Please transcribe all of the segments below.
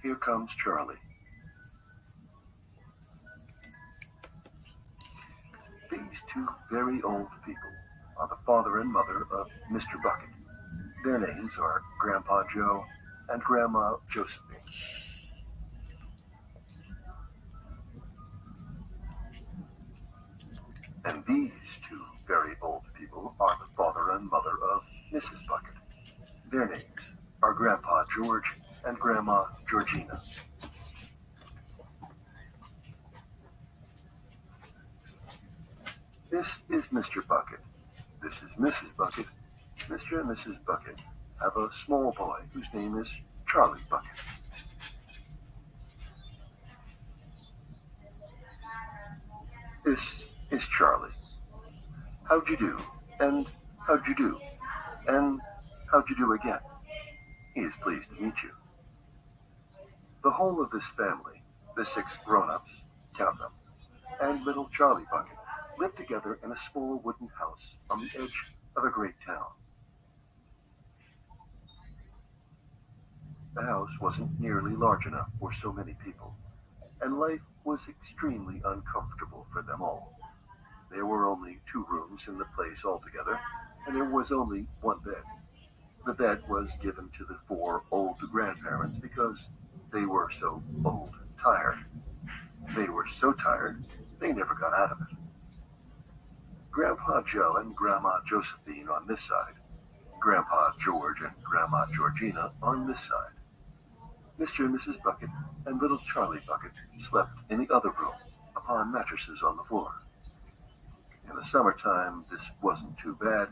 Here comes Charlie. These two very old people are the father and mother of Mr. Bucket. Their names are Grandpa Joe and Grandma Josephine. And these two very old people are the father and mother of Mrs. Bucket. Their names are Grandpa George and Grandma Georgina. This is Mr. Bucket. This is Mrs. Bucket. Mr. and Mrs. Bucket have a small boy whose name is Charlie Bucket. This is Charlie. How'd you do? And how'd you do? And how'd you do again? He is pleased to meet you. The whole of this family, the 6 grown-ups, count them, and little Charlie Bucket, live together in a small wooden house on the edge of a great town. The house wasn't nearly large enough for so many people, and life was extremely uncomfortable for them all. There were only 2 rooms in the place altogether, and there was only 1 bed. The bed was given to the 4 old grandparents because they were so old and tired. They were so tired, they never got out of it. Grandpa Joe and Grandma Josephine on this side, Grandpa George and Grandma Georgina on this side. Mr. and Mrs. Bucket and little Charlie Bucket slept in the other room upon mattresses on the floor. In the summertime, this wasn't too bad,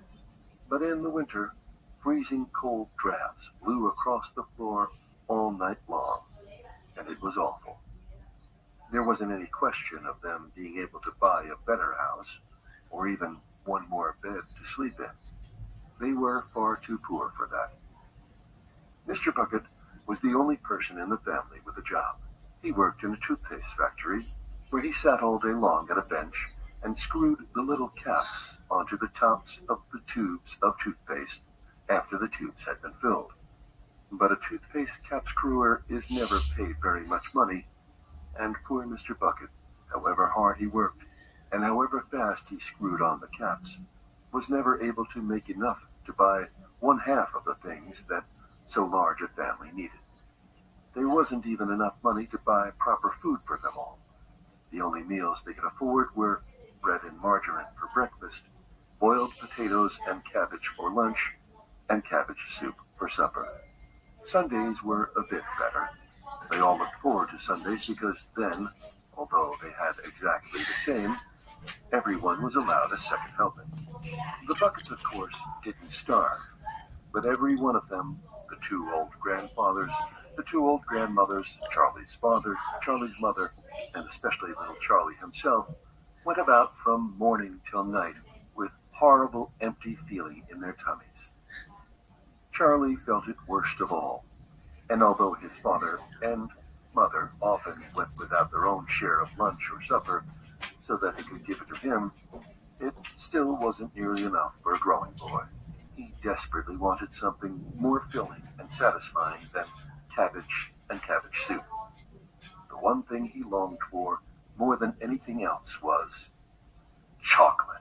but in the winter, freezing cold drafts blew across the floor all night long, and it was awful. There wasn't any question of them being able to buy a better house, or even 1 more bed to sleep in. They were far too poor for that. Mr. Bucket was the only person in the family with a job. He worked in a toothpaste factory, where he sat all day long at a bench and screwed the little caps onto the tops of the tubes of toothpaste after the tubes had been filled. But a toothpaste cap screwer is never paid very much money, and poor Mr. Bucket, however hard he worked, and however fast he screwed on the caps, was never able to make enough to buy 1/2 of the things that so large a family needed. There wasn't even enough money to buy proper food for them all. The only meals they could afford were bread and margarine for breakfast, boiled potatoes and cabbage for lunch, and cabbage soup for supper. Sundays were a bit better. They all looked forward to Sundays because then, although they had exactly the same, everyone was allowed a second helping. The Buckets, of course, didn't starve, but every one of them, the 2 old grandfathers, the 2 old grandmothers, Charlie's father, Charlie's mother, and especially little Charlie himself, went about from morning till night with horrible empty feeling in their tummies. Charlie felt it worst of all, and although his father and mother often went without their own share of lunch or supper so that they could give it to him, it still wasn't nearly enough for a growing boy. He desperately wanted something more filling and satisfying than cabbage and cabbage soup. The one thing he longed for more than anything else was chocolate.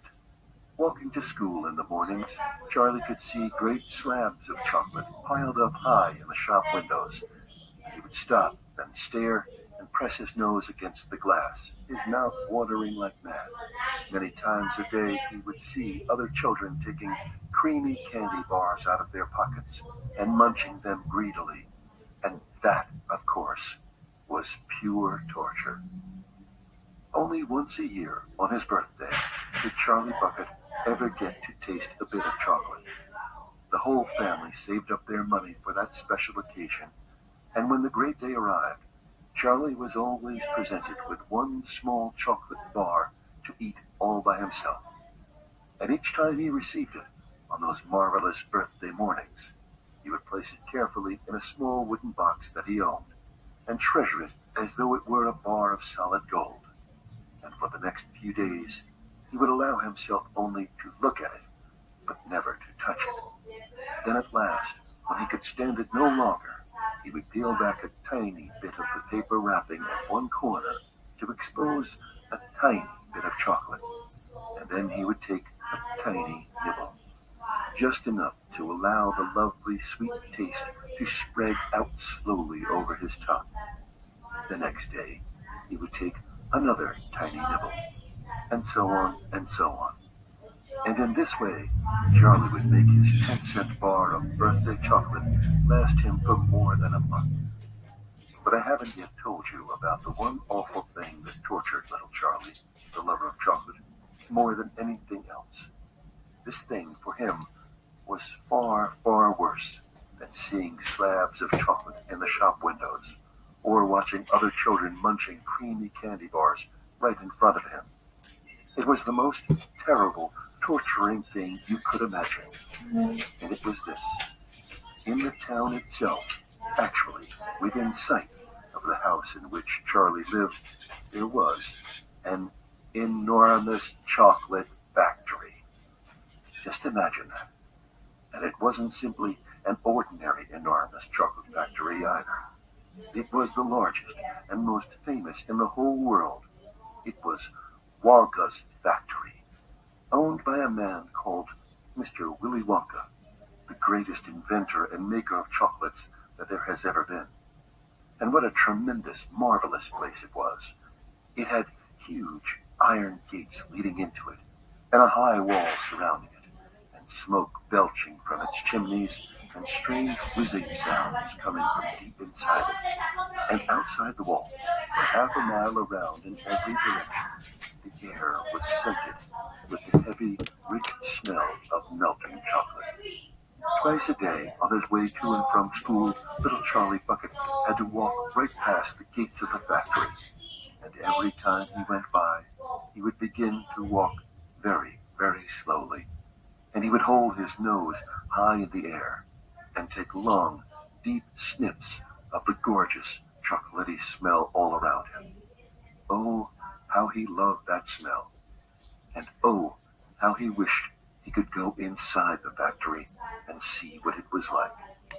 Walking to school in the mornings, Charlie could see great slabs of chocolate piled up high in the shop windows. He would stop and stare and press his nose against the glass, his mouth watering like mad. Many times a day he would see other children taking creamy candy bars out of their pockets and munching them greedily. And that, of course, was pure torture. Only once a year, on his birthday, did Charlie Bucket ever get to taste a bit of chocolate. The whole family saved up their money for that special occasion, and when the great day arrived, Charlie was always presented with 1 small chocolate bar to eat all by himself. And each time he received it, on those marvelous birthday mornings, he would place it carefully in a small wooden box that he owned, and treasure it as though it were a bar of solid gold. And for the next few days, he would allow himself only to look at it, but never to touch it. Then at last, when he could stand it no longer, He would peel back a tiny bit of the paper wrapping at one corner to expose a tiny bit of chocolate, and then he would take a tiny nibble, just enough to allow the lovely sweet taste to spread out slowly over his tongue. The next day, he would take another tiny nibble, and so on and so on. And in this way, Charlie would make his 10-cent bar of birthday chocolate last him for more than a month. But I haven't yet told you about the one awful thing that tortured little Charlie, the lover of chocolate, more than anything else. This thing, for him, was far, far worse than seeing slabs of chocolate in the shop windows, or watching other children munching creamy candy bars right in front of him. It was the most terrible, torturing thing you could imagine. And it was this. In the town itself, actually within sight of the house in which Charlie lived, there was an enormous chocolate factory. Just imagine that. And it wasn't simply an ordinary enormous chocolate factory either. It was the largest and most famous in the whole world. It was Wonka's factory, owned by a man called Mr. Willy Wonka, the greatest inventor and maker of chocolates that there has ever been. And what a tremendous, marvelous place it was. It had huge iron gates leading into it, and a high wall surrounding it, and smoke belching from its chimneys, and strange whizzing sounds coming from deep inside it. And outside the walls, for half a mile around in every direction, the air was scented with the heavy, rich smell of melting chocolate. Twice a day, on his way to and from school, little Charlie Bucket had to walk right past the gates of the factory. And every time he went by, he would begin to walk very, very slowly. And he would hold his nose high in the air and take long, deep sniffs of the gorgeous, chocolatey smell all around him. Oh, how he loved that smell. And how he wished he could go inside the factory and see what it was like.